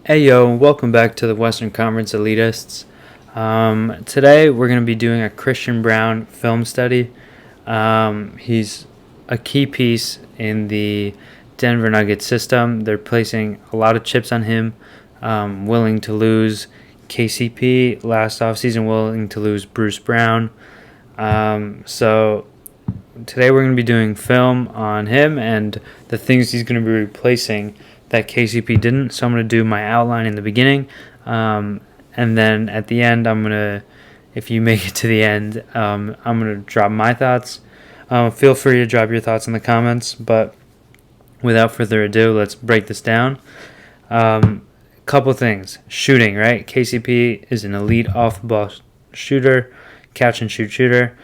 Hey yo, welcome back to the Western Conference Elitists. Today we're going to be doing a Christian Braun film study. He's a key piece in the Denver Nuggets system. They're placing a lot of chips on him, willing to lose KCP last offseason, willing to lose Bruce Braun. So today we're going to be doing film on him and the things he's going to be replacing that KCP didn't. So I'm going to do my outline in the beginning, and then at the end if you make it to the end, I'm going to drop my thoughts. Feel free to drop your thoughts in the comments, but without further ado, let's break this down. Couple things. Shooting, right? KCP is an elite off-the-ball shooter, catch-and-shoot shooter.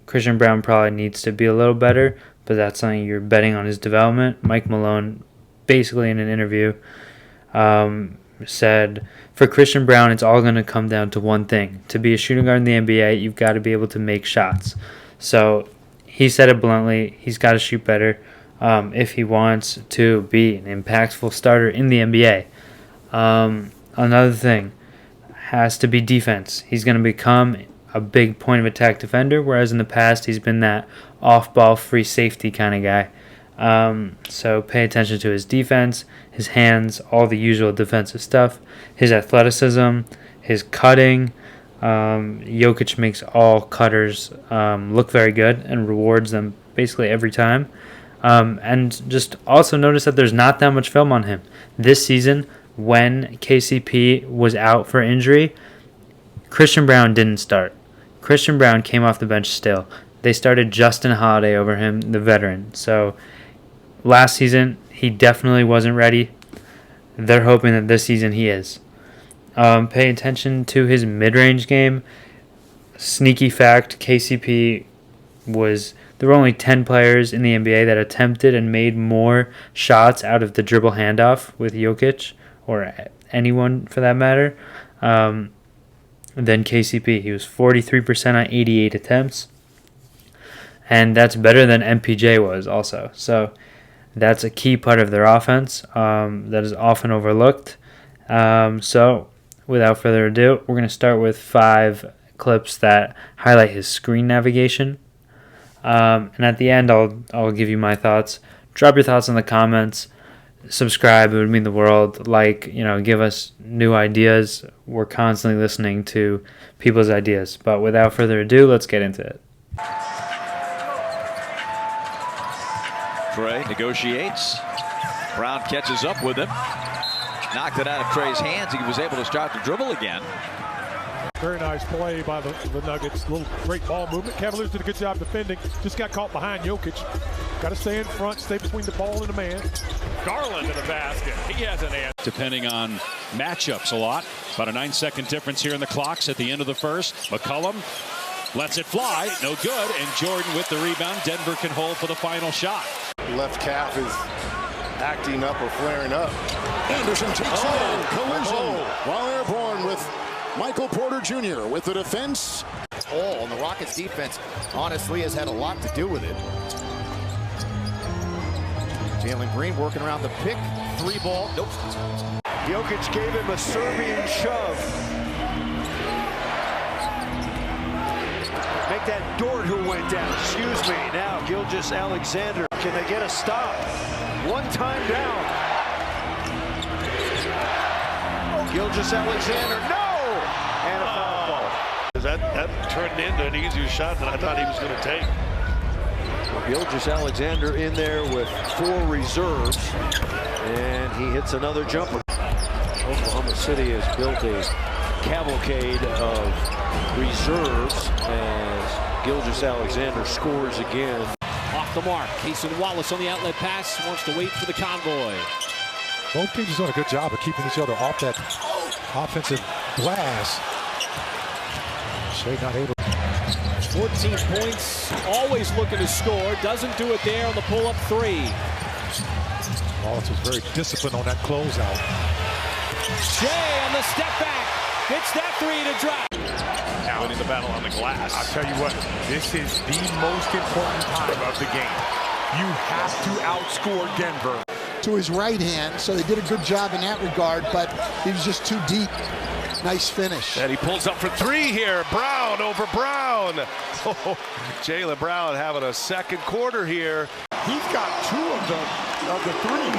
Christian Braun probably needs to be a little better, but that's something you're betting on his development. Mike Malone, basically in an interview, said, for Christian Braun, it's all going to come down to one thing. To be a shooting guard in the NBA, you've got to be able to make shots. So he said it bluntly. He's got to shoot better if he wants to be an impactful starter in the NBA. Another thing has to be defense. He's going to become a big point of attack defender, whereas in the past he's been that off-ball free safety kind of guy. So pay attention to his defense, his hands, all the usual defensive stuff, his athleticism, his cutting. Jokic makes all cutters look very good and rewards them basically every time. And just also notice that there's not that much film on him. This season, when KCP was out for injury, Christian Braun didn't start. Christian Braun came off the bench still. They started Justin Holiday over him, the veteran. So last season, he definitely wasn't ready. They're hoping that this season he is. Pay attention to his mid-range game. Sneaky fact, KCP there were only 10 players in the NBA that attempted and made more shots out of the dribble handoff with Jokic, or anyone for that matter, than KCP. He was 43% on 88 attempts, and that's better than MPJ was also. So that's a key part of their offense that is often overlooked. So without further ado, we're going to start with 5 clips that highlight his screen navigation. And at the end, I'll give you my thoughts. Drop your thoughts in the comments. Subscribe, it would mean the world. Give us new ideas. We're constantly listening to people's ideas. But without further ado, let's get into it. Trey negotiates. Braun catches up with him. Knocked it out of Trey's hands. He was able to start the dribble again. Very nice play by the Nuggets. Little great ball movement. Cavaliers did a good job defending. Just got caught behind Jokic. Got to stay in front, stay between the ball and the man. Garland in the basket. He has an answer. Depending on matchups a lot. About a 9-second difference here in the clocks at the end of the first. McCollum lets it fly. No good. And Jordan with the rebound. Denver can hold for the final shot. Left calf is acting up or flaring up. Anderson takes it. Collision. While airborne with Michael Porter Jr. with the defense. And the Rockets defense honestly has had a lot to do with it. Jalen Green working around the pick. 3-ball. Nope. Jokic gave him a Serbian shove. Make that Dort who went down. Excuse me. Now Gilgeous Alexander. Can they get a stop? One time down. Gilgeous Alexander. No! And a foul ball. That turned into an easier shot than I thought he was going to take. Gilgeous Alexander in there with 4 reserves, and he hits another jumper. Oklahoma City has built a cavalcade of reserves as Gilgeous Alexander scores again. Off the mark, Cason Wallace on the outlet pass, wants to wait for the convoy. Both teams have done a good job of keeping each other off that offensive glass. Shea not able. 14 points, always looking to score, doesn't do it there on the pull-up 3. Wallace was very disciplined on that closeout. Shea on the step back, gets that 3 to drop. Now winning the battle on the glass. I'll tell you what, this is the most important time of the game. You have to outscore Denver. to his right hand, so they did a good job in that regard, but he was just too deep. Nice finish. And he pulls up for three here. Braun over Braun. Oh, Jaylen Brown having a second quarter here. He's got two of the three.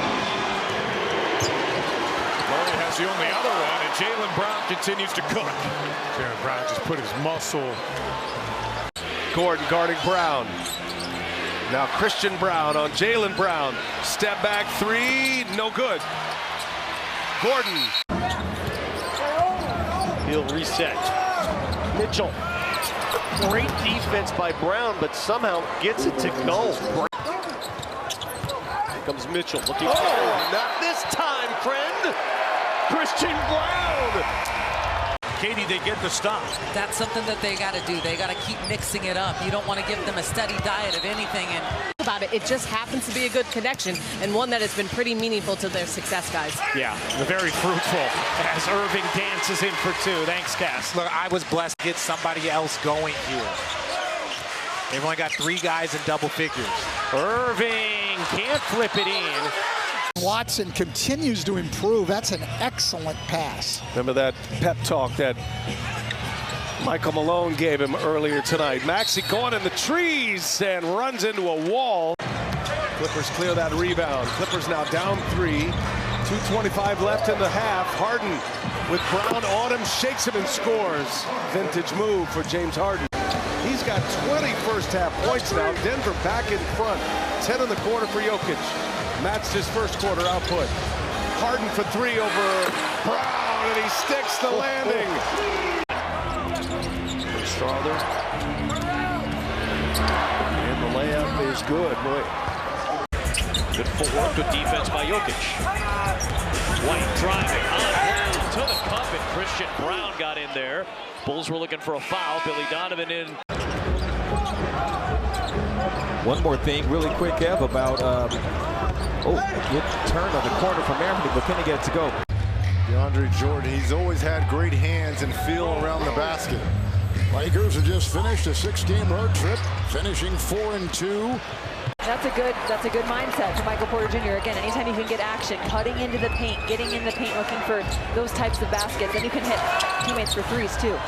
Murray has the only other one, and Jaylen Brown continues to cook. Jaylen Brown just put his muscle. Gordon guarding Brown. Now Christian Braun on Jaylen Brown. Step back three, no good. Gordon. He'll reset. Mitchell. Great defense by Brown, but somehow gets it to go. Here comes Mitchell looking for not this time, friend. Christian Braun. Katie, they get the stop. That's something that they got to do. They got to keep mixing it up. You don't want to give them a steady diet of anything. And about it, it just happens to be a good connection and one that has been pretty meaningful to their success, guys. Yeah, very fruitful as Irving dances in for two. Thanks, Cass. Look, I was blessed to get somebody else going here. They've only got three guys in double figures. Irving can't flip it in. Watson continues to improve. That's an excellent pass. Remember that pep talk that Michael Malone gave him earlier tonight. Maxey going in the trees and runs into a wall. Clippers clear that rebound. Clippers now down three. 2:25 left in the half. Harden with Brown on him, shakes him and scores. Vintage move for James Harden. He's got 20 first half points now. Denver back in front. 10 in the quarter for Jokic. Matched his first quarter output. Harden for three over Brown, and he sticks the landing. Strawther. And the layup is good. Boy. Good footwork, good defense by Jokic. White driving on to the cup, and Christian Braun got in there. Bulls were looking for a foul. Billy Donovan in. One more thing, really quick, Ev, about good turn on the corner from Anthony, but can he get it to go? DeAndre Jordan, he's always had great hands and feel around the basket. Lakers have just finished a 6-game road trip, finishing 4-2. That's a good mindset for Michael Porter Jr. Again, anytime you can get action, cutting into the paint, getting in the paint, looking for those types of baskets, and you can hit teammates for threes too.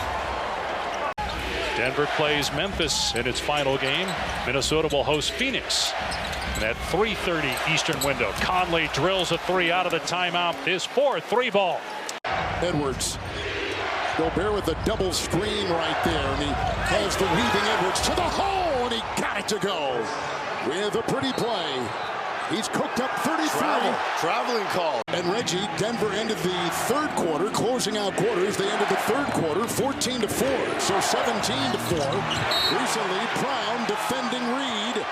Denver plays Memphis in its final game. Minnesota will host Phoenix in that 3:30 Eastern window. Conley drills a three out of the timeout. His fourth three-ball. Edwards. Gobert with a double screen right there, and he has the weaving Edwards to the hole, and he got it to go with a pretty play. He's cooked up 33. Traveling call. And Reggie, Denver ended the third quarter, closing out quarters. They ended the third quarter 14-4, so 17-4. Recently, Brown defending Reed.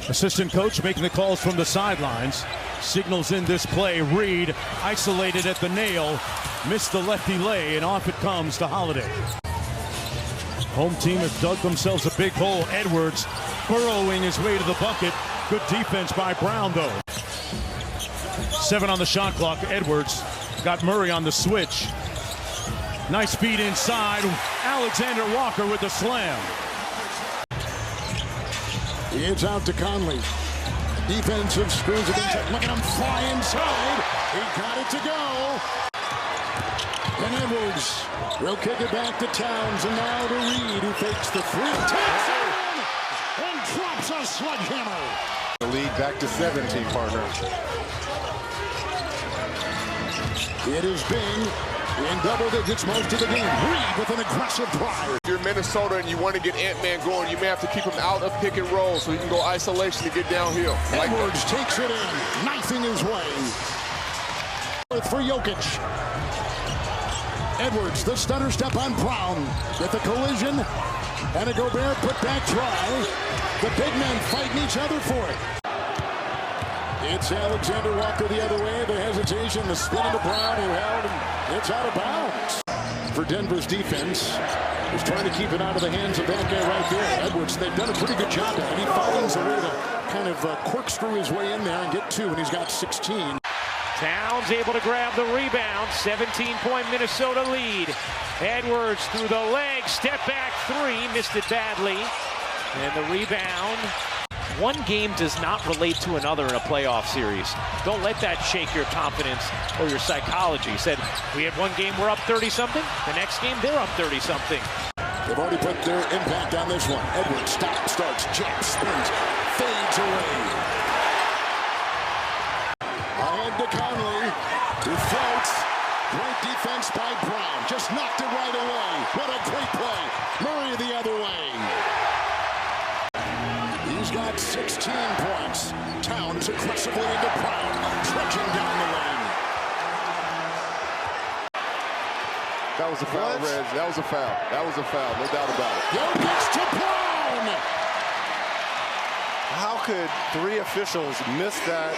Assistant coach making the calls from the sidelines. Signals in this play. Reed isolated at the nail. Missed the lefty lay, and off it comes to Holiday. Home team has dug themselves a big hole. Edwards burrowing his way to the bucket. Good defense by Brown, though. 7 on the shot clock. Edwards got Murray on the switch. Nice feed inside. Alexander Walker with the slam. It's out to Conley. Defensive screws against it. Look at him fly inside. He got it to go. And Edwards will kick it back to Towns, and now to Reed, who fakes the three. Takes it and drops a sledgehammer. The lead back to 17, partner. It is Bing in double digits most of the game. Reed with an aggressive drive. If you're Minnesota and you want to get Ant-Man going, you may have to keep him out of pick and roll so he can go isolation to get downhill. Edwards takes it in, knifing his way. For Jokic. Edwards, the stutter step on Brown with the collision and a Gobert put back try. The big men fighting each other for it. It's Alexander Walker the other way. The hesitation, the spin into Brown, who held, and it's out of bounds. For Denver's defense, is trying to keep it out of the hands of that guy right there. Edwards, they've done a pretty good job, and he finds a way to kind of corkscrew his way in there and get 2, and he's got 16. Towns able to grab the rebound. 17-point Minnesota lead. Edwards through the legs. Step back three. Missed it badly. And the rebound One game does not relate to another in a playoff series. Don't let that shake your confidence or your psychology. He said, we had one game we're up 30-something. The next game, they're up 30-something. They've already put their impact on this one. Edwards stops, starts, jumps, spins, fades away. Ahead to Conley, who floats. Great defense by Braun. Just knocked it right away. What a great play. Murray the other way. He's got 16 points. Towns aggressively into Braun, trudging down the lane. That was a foul, Reg. That was a foul. That was a foul, no doubt about it. Jokic to Braun. How could three officials miss that?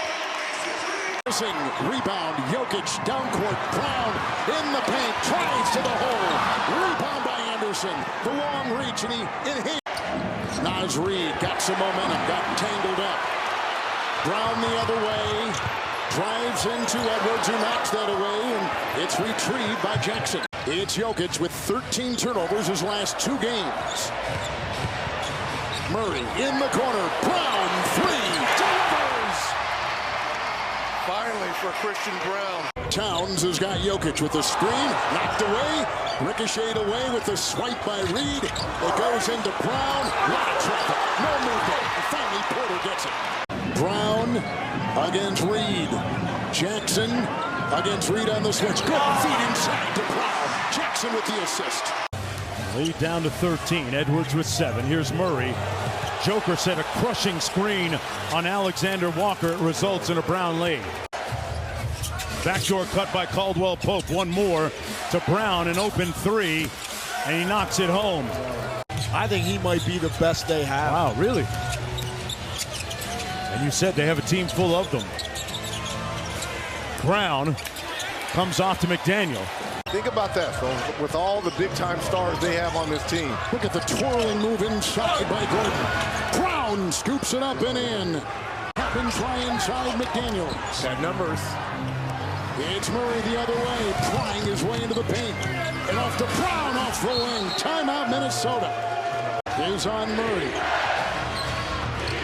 Rebound, Jokic down court, Braun in the paint, drives to the hole. Rebound by Anderson. The long reach, and he inhaled. Naz Reid got some momentum, got tangled up. Braun the other way, drives into Edwards, who knocks that away, and it's retrieved by Jackson. It's Jokic with 13 turnovers his last 2 games. Murray in the corner, Braun, 3, delivers! Finally for Christian Braun. Towns has got Jokic with the screen, knocked away, ricocheted away with the swipe by Reid. It goes into Braun, lot of traffic, no movement. Finally Porter gets it. Braun against Reid. Jackson against Reid on the switch. Good feed inside to Braun. Jackson with the assist. Lead down to 13. Edwards with 7. Here's Murray. Joker set a crushing screen on Alexander Walker. It results in a Braun lead. Backdoor cut by Caldwell Pope. One more to Braun, an open 3, and he knocks it home. I think he might be the best they have. Wow, really? And you said they have a team full of them. Braun comes off to McDaniel. Think about that, folks. With all the big-time stars they have on this team. Look at the twirling move inside by Gordon. Braun scoops it up and in. Happens right inside McDaniel. Got numbers. It's Murray the other way, prying his way into the paint. And off to Braun off the wing. Timeout, Minnesota. Is on Murray.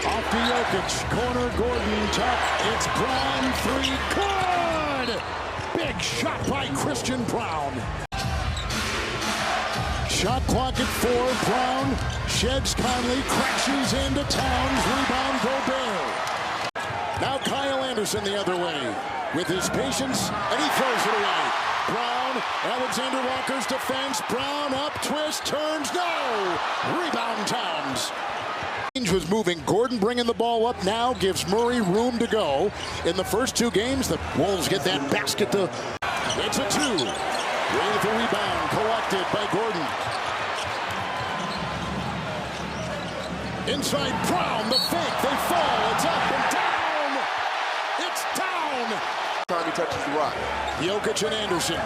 Off to Jokic. Corner, Gordon, top. It's Braun, 3. Good! Big shot by Christian Braun. Shot clock at 4. Braun sheds Conley, crashes into Towns. Rebound, Gobert. Now Kyle Anderson the other way. With his patience, and he throws it away. Braun, Alexander Walker's defense. Braun up, twist, turns, no! Rebound Towns. Was moving. Gordon bringing the ball up now, gives Murray room to go. In the first 2 games, the Wolves get that basket to... It's a 2. With the rebound collected by Gordon. Inside Braun, the fake, they fall, it's up and down! It's down! Time he touches the rock. Jokic and Anderson.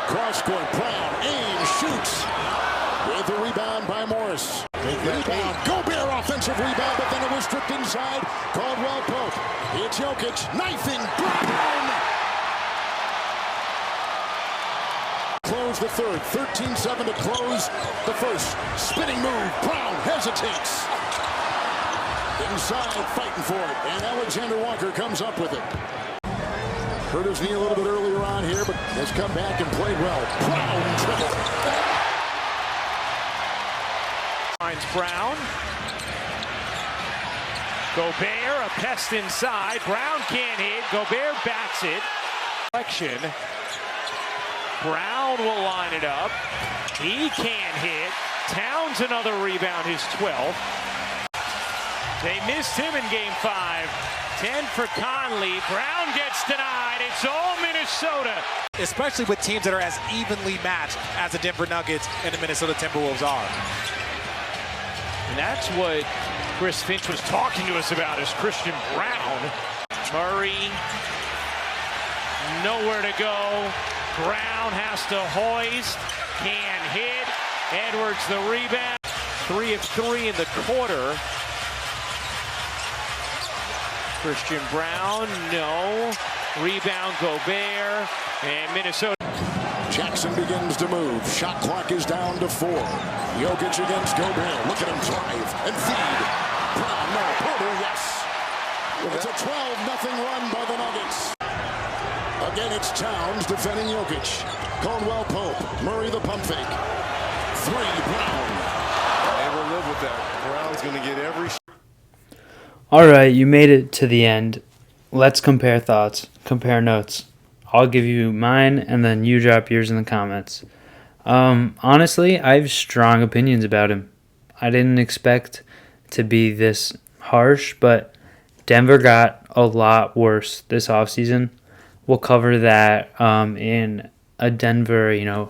Cross court, Braun, aims, shoots. With the rebound by Morris. Rebound, Gobert offensive rebound, but then it was stripped inside. Caldwell Pope. It's Jokic, knifing Braun! Close the third, 13-7 to close the first. Spinning move, Braun hesitates. Inside, fighting for it, and Alexander Walker comes up with it. Hurt his knee a little bit earlier on here, but has come back and played well. Braun triple. Finds Braun. Gobert, a pest inside. Braun can't hit. Gobert backs it. Action. Braun will line it up. He can't hit. Towns another rebound, his 12th. They missed him in game 5. 10 for Conley. Braun gets denied. It's all Minnesota. Especially with teams that are as evenly matched as the Denver Nuggets and the Minnesota Timberwolves are. And that's what Chris Finch was talking to us about, is Christian Braun. Murray, nowhere to go. Braun has to hoist, can't hit. Edwards the rebound. 3 of 3 in the quarter. Christian Braun, no. Rebound, Gobert, and Minnesota. Jackson begins to move. Shot clock is down to 4. Jokic against Gobert. Look at him drive and feed. Braun It's a 12-0 run by the Nuggets. Again, it's Towns defending Jokic. Caldwell Pope. Murray the pump fake. 3, Brown. They will live with that. Brown's going to get every shot. All right, you made it to the end. Let's compare thoughts, compare notes. I'll give you mine, and then you drop yours in the comments. Honestly, I have strong opinions about him. I didn't expect to be this harsh, but Denver got a lot worse this offseason. We'll cover that in a Denver,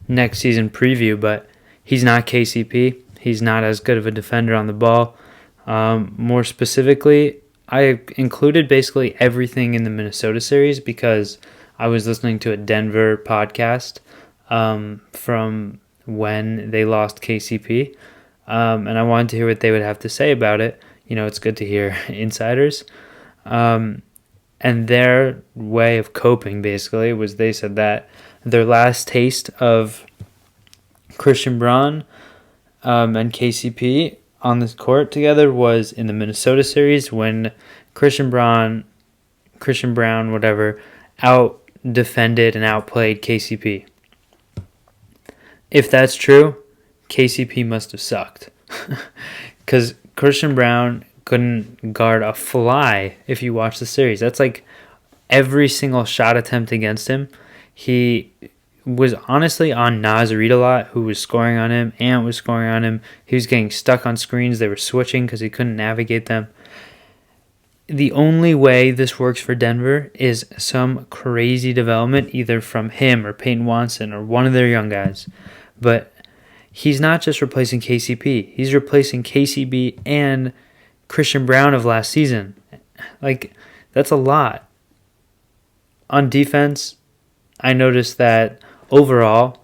next season preview, but he's not KCP. He's not as good of a defender on the ball. More specifically, I included basically everything in the Minnesota series because I was listening to a Denver podcast from when they lost KCP, and I wanted to hear what they would have to say about it. It's good to hear insiders. And their way of coping, basically, was they said that their last taste of Christian Braun and KCP on this court together was in the Minnesota series when Christian Braun, whatever, out-defended and outplayed KCP. If that's true, KCP must have sucked. Because Christian Braun couldn't guard a fly if you watch the series. That's like every single shot attempt against him. He was honestly on Naz Reid a lot, who was scoring on him. Ant was scoring on him. He was getting stuck on screens. They were switching because he couldn't navigate them. The only way this works for Denver is some crazy development, either from him or Peyton Watson or one of their young guys. But he's not just replacing KCP. He's replacing KCP and Christian Braun of last season. That's a lot. On defense, I noticed that overall,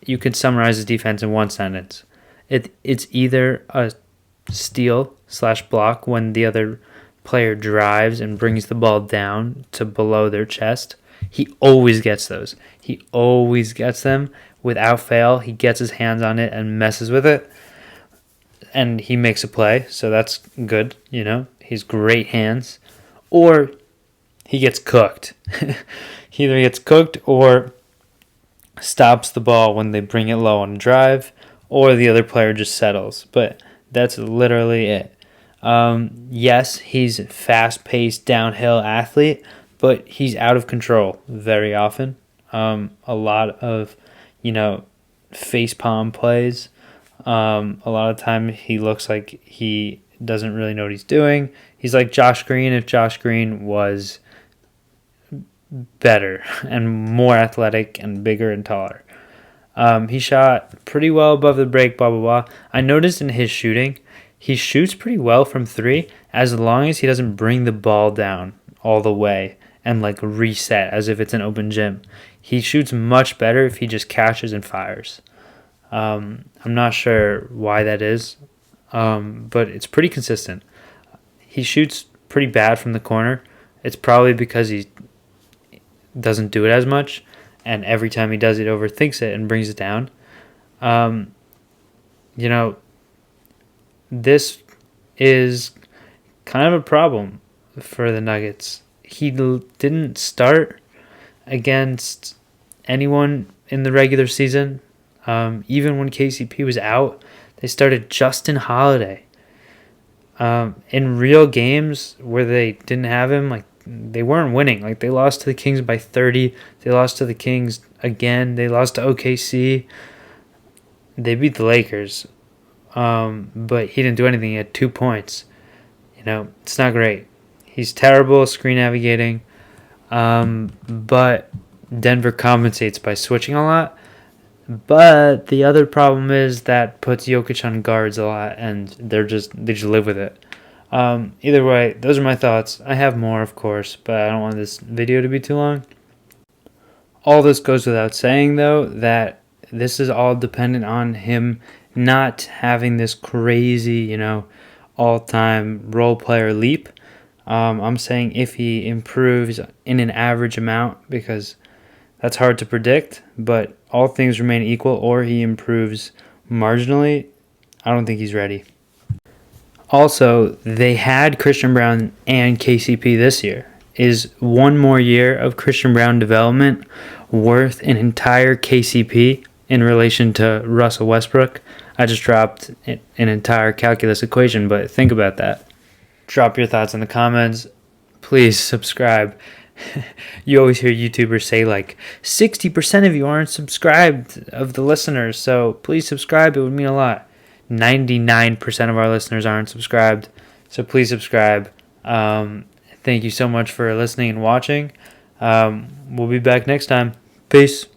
you could summarize his defense in one sentence. It's either a steal/block when the other player drives and brings the ball down to below their chest. He always gets those. He always gets them without fail. He gets his hands on it and messes with it. And he makes a play, so that's good, He's great hands. Or he gets cooked. He either gets cooked or stops the ball when they bring it low on a drive, or the other player just settles. But that's literally it. Yes, he's a fast-paced downhill athlete, but he's out of control very often. A lot of, face-palm plays. A lot of time he looks like he doesn't really know what he's doing. He's like Josh Green if Josh Green was better and more athletic and bigger and taller. He shot pretty well above the break, blah, blah, blah. I noticed in his shooting, he shoots pretty well from 3 as long as he doesn't bring the ball down all the way and reset as if it's an open gym. He shoots much better if he just catches and fires. I'm not sure why that is, but it's pretty consistent. He shoots pretty bad from the corner. It's probably because he doesn't do it as much, and every time he does it, overthinks it and brings it down. This is kind of a problem for the Nuggets. He didn't start against anyone in the regular season. Even when KCP was out, they started Justin Holiday. In real games where they didn't have him, they weren't winning. They lost to the Kings by 30. They lost to the Kings again. They lost to OKC. They beat the Lakers. But he didn't do anything. He had 2 points. It's not great. He's terrible screen navigating. But Denver compensates by switching a lot. But the other problem is that puts Jokic on guards a lot, and they just live with it. Either way, those are my thoughts. I have more, of course, but I don't want this video to be too long. All this goes without saying, though, that this is all dependent on him not having this crazy, all-time role player leap. I'm saying if he improves in an average amount, because that's hard to predict, but all things remain equal, or he improves marginally, I don't think he's ready. Also, they had Christian Braun and KCP this year. Is one more year of Christian Braun development worth an entire KCP in relation to Russell Westbrook? I just dropped an entire calculus equation, but think about that. Drop your thoughts in the comments. Please subscribe. You always hear YouTubers say like 60% of you aren't subscribed of the listeners, so please subscribe. It would mean a lot. 99% of our listeners aren't subscribed, so please subscribe. Thank you so much for listening and watching. We'll be back next time. Peace.